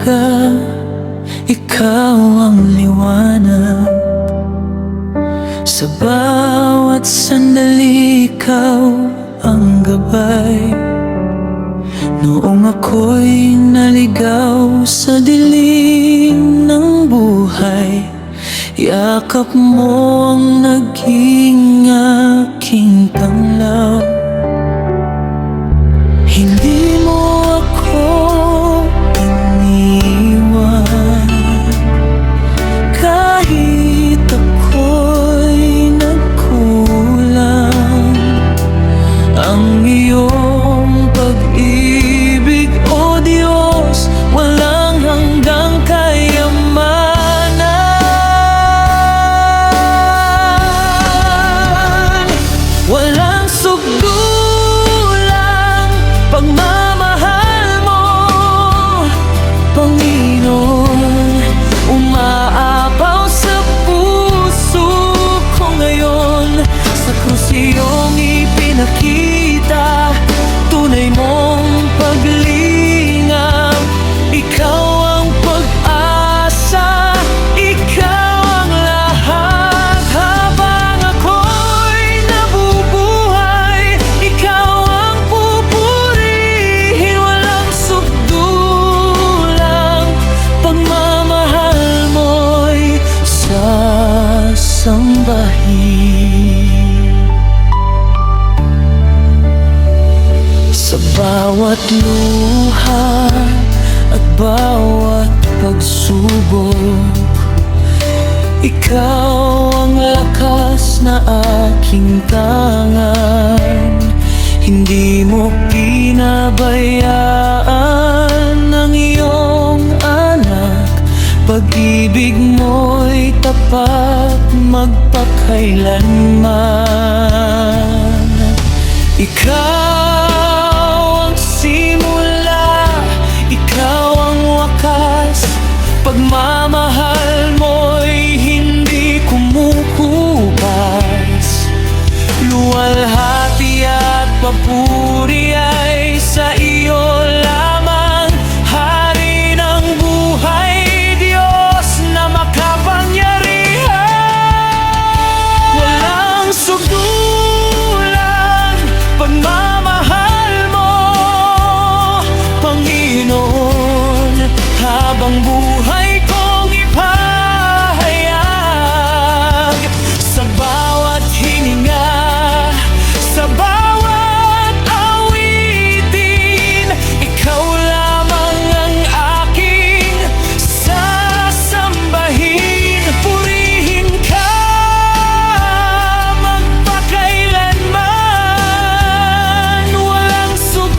umaga, ikaw ang liwanag. Sa bawat sandali, ikaw ang gabay. Noong ako'y naligaw sa dilim ng buhay, yakap mo ang naging aking panlaw. Hindi mo ako iniwan, kahit ako'y nagkulang. Ang iyong pag-ibig, o Diyos, walang hanggang kayamanan. Walang sugdulang pagmamahal mo, Panginoon. Umaapaw sa puso ko ngayon, sa krus iyong ipinakita, tunay mong paglingap. Ikaw ang pag-asa, ikaw ang lahat. Habang ako'y nabubuhay, ikaw ang pupurihin. Walang sugdulang pagmamahal mo'y sasambahin. Sa bawat luha at bawat pagsubok, ikaw ang lakas na aking tangan. Hindi mo pinabayaan ang iyong anak. Pag-ibig mo'y tapat magpakailanman. Ikaw ang simula, ikaw ang wakas. Pagmamahal mo'y hindi kumukupas. Luwalhati at papuri ay sa iyo lamang. Hari ng buhay, Diyos na makapangyarihan. Walang sugdulang pagmamahal mo, Panginoon. Habang buhay kong ipahayag, sa bawat hininga, sa bawat awitin, ikaw lamang ang aking sasambahin. Purihin ka magpakailanman. Walang sugdulang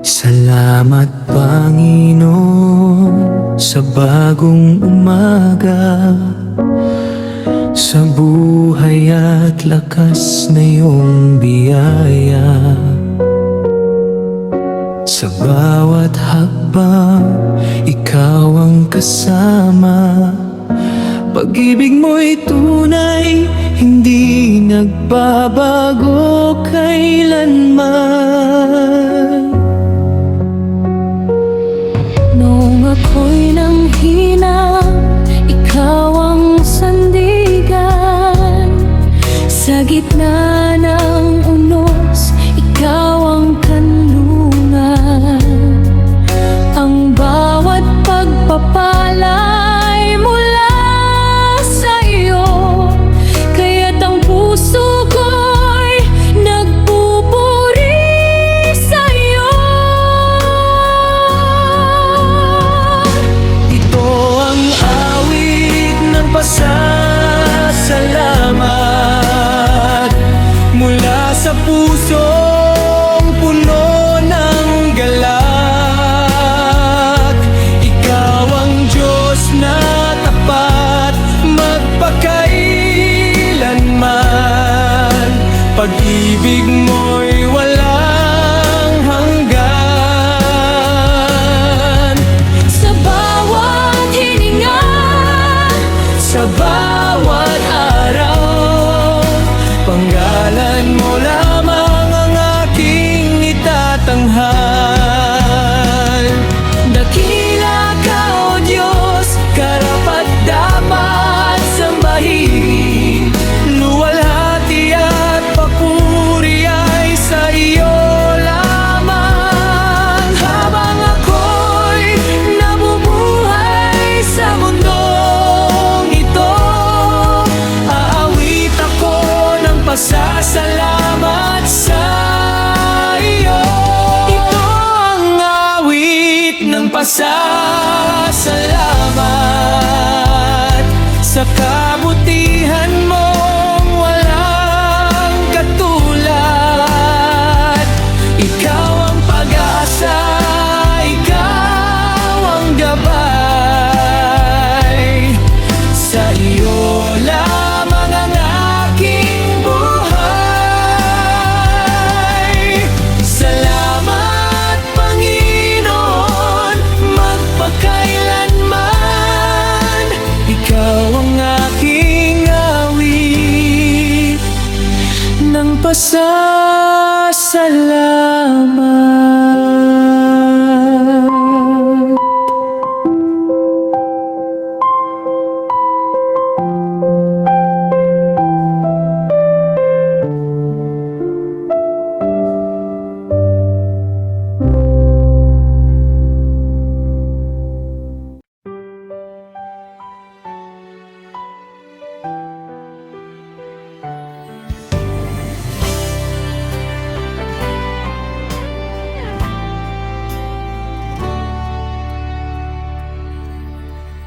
Salamat, Panginoon, sa bagong umaga, sa buhay at lakas na iyong biyaya. Sa bawat hakbang, ikaw ang kasama. Pag-ibig mo'y tunay, hindi nagbabago kailanman. Noong ako'y nanghina, ikaw ang sandigan. Sa gitna ng unos, ikaw ang kanlungan. Ang bawat pagpapala'y mula sa iyo, kaya't ang puso ko'y nagpupuri sa iyo. pag-ibig mo'y walang hanggan. Sa bawat hininga, Sa bawat araw, panggalan mo lamang ang aking itatanghal. Dakila ka, O Diyos, karapat-dapat sambahin. Luwalhati at papuri ay sa iyo lamang. Habang ako'y nabubuhay sa mundong ito, aawit ako ng pasasalamat sa iyo. Ito ang awit ng pasasalamat sa kabutihan mong walang katulad. Ikaw ang pag-asa, ikaw ang gabay. Sa iyo lamang ang aking buhay. Salamat, Panginoon, magpakailanman. Ikaw ang aking awit ng pasasalamat.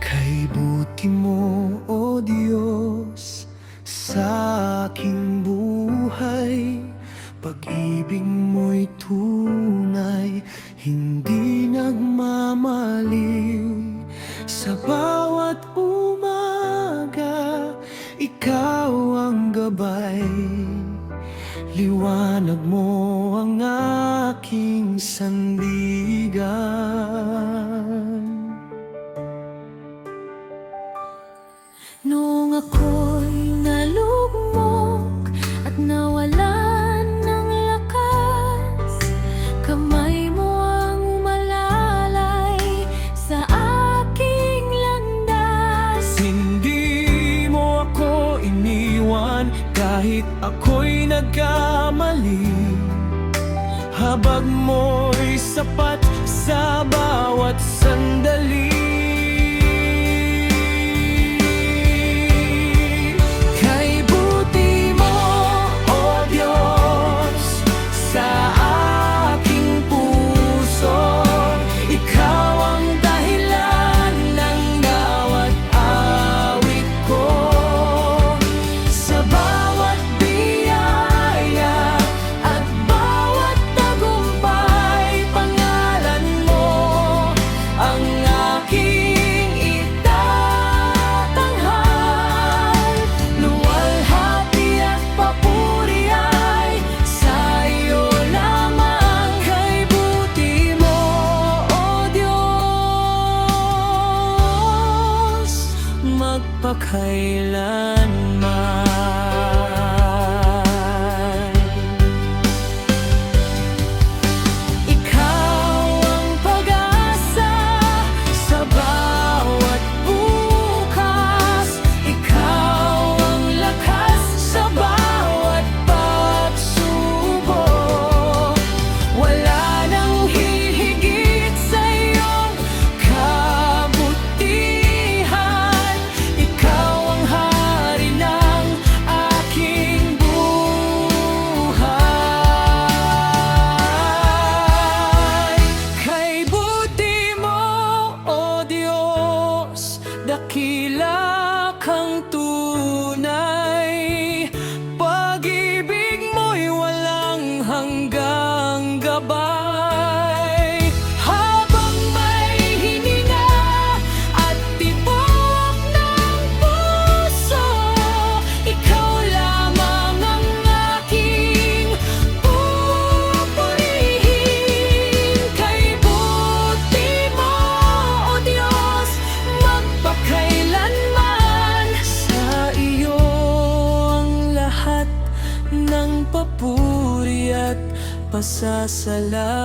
Kay buti mo, O Diyos, sa aking buhay. Pag-ibig mo'y tunay, hindi nagmamaliw. Sa bawat umaga, ikaw ang gabay. Liwanag mo ang aking sandigan. nung ako'y nalugmok at nawalan ng lakas, kamay mo ang umalalay sa aking landas. Hindi mo ako iniwan kahit ako'y nagkamali. Habag mo'y sapat sa bawat sandali. Kay buti mo, O Diyos, sa aking puso, ikaw ang dahilan ng bawat awit ko. Sa bawat biyaya at bawat tagumpay, pangalan mo ang aking itatanghal. Luwalhati at papuri ay sa iyo lamang. Kay buti mo, O Diyos, magpakailanman. Ikaw ang pag-asa sa bawat bukas. Ikaw ang lakas sa bawat pagsubok. Wala nang hihigit sa iyong kabutihan. Ikaw ang pasasalamat.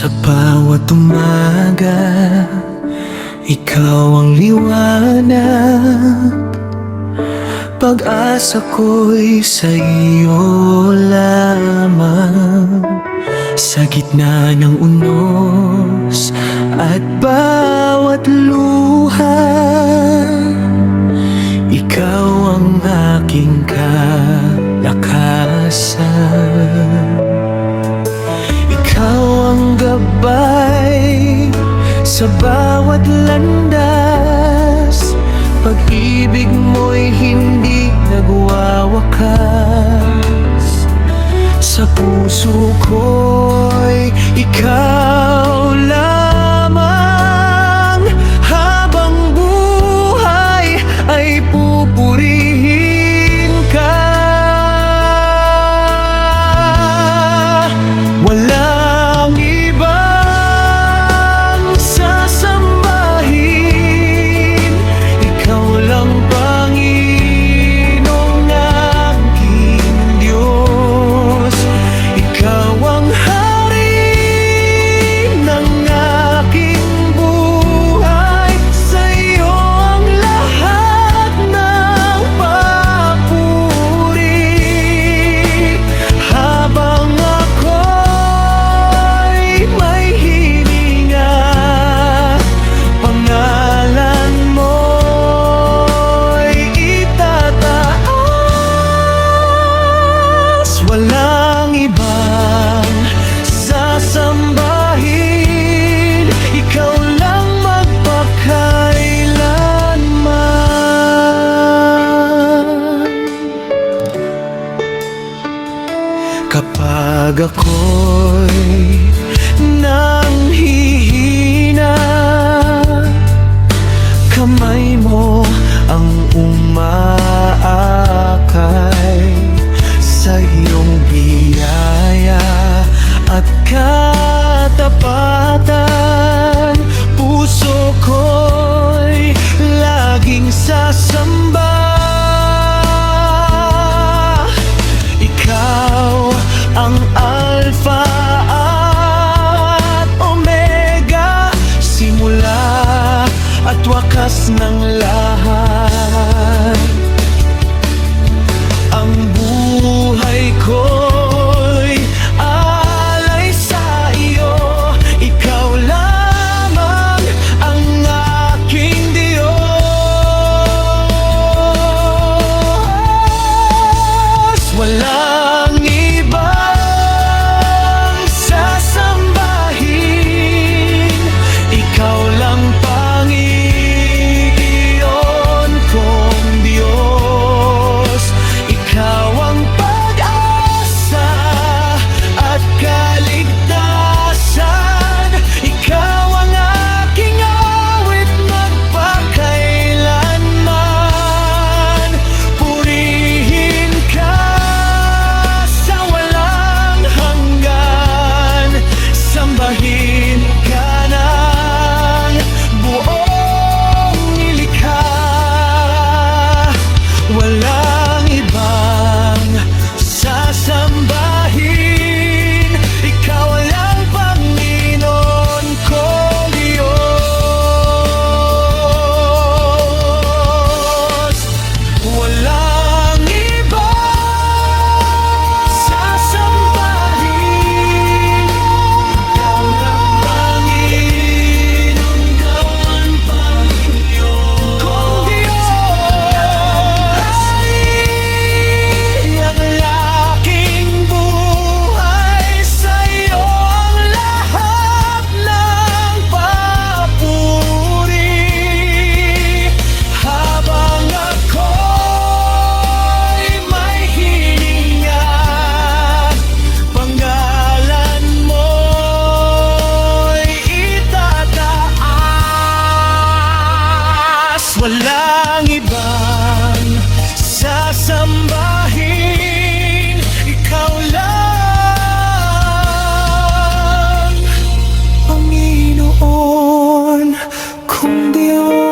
Sa bawat umaga, ikaw ang liwanag. Pag-asa ko'y sa iyo lamang. Sa gitna ng unos at bawat luha, ikaw ang aking kalakasan. Ikaw ang gabay sa bawat landas. Pag-ibig mo'y hindi nagwawakas. Sa puso ko'y ikaw lamang. Habang buhay ay pupurihin ka. Walang ibang sasambahin, ikaw lang Panginoong aking Diyos. Ikaw ang hari ng aking buhay. Sa iyo ang lahat ng papuri. Habang ako'y may hininga, pangalan mo'y itataas. Walang ibang sasambahin, ikaw lang magpakailanman. Kapag ako'y nanghihina, kamay mo ang umaakay. Sa iyong biyaya at katapatan, puso ko'y laging sasamba. Ikaw ang Alpha at Omega, simula at wakas ng lahat. Ang buhay ko'y alay sa iyo. Ikaw lamang ang aking Diyos. Walang ibang sasambahin, ikaw lang Panginoon. walang ibang sasambahin, ikaw lang, Panginoon kong Diyos.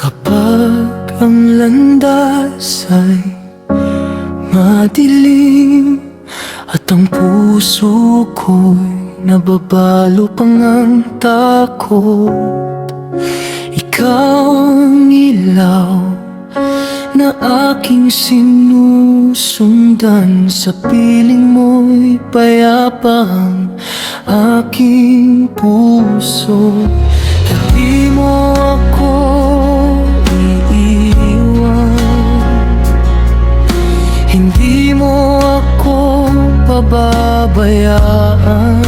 Kapag ang landas ay madilim at ang puso ko'y nababalo pang ang takot, ikaw ang ilaw na aking sinusundan. Sa piling mo'y payapa ang aking puso. Hindi mo ako iiwan, hindi mo ako pababayaan.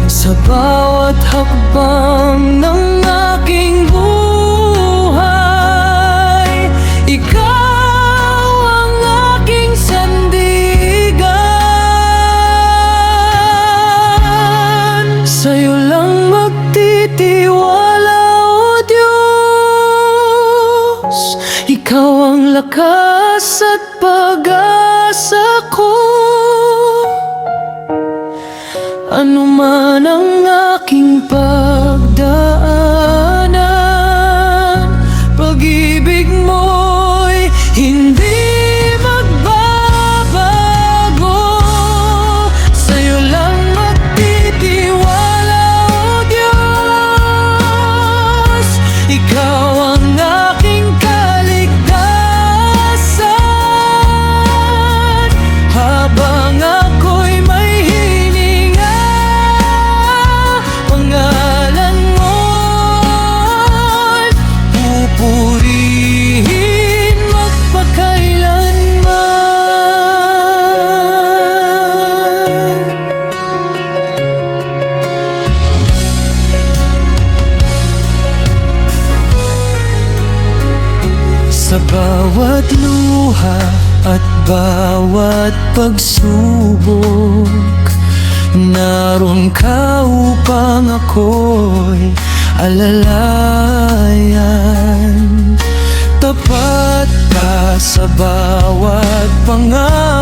Sa bawat hakbang ng aking buhay, ikaw ang aking sandigan. Sa'yo lang magtitiwala, o Diyos. Ikaw ang lakas at pag-asa ko. Ano man ang aking pagdaanan, pag-ibig mo'y hindi magbabago. Sa'yo lang magtitiwala, o Diyos. Ikaw ang aking kaligtasan. Habang ako'y may hininga, pangalan mo'y pupurihin magpakailanman. Sa bawat luha at bawat pagsubok, naroon ka upang ako'y alalayan. Tapat ka sa bawat pangarap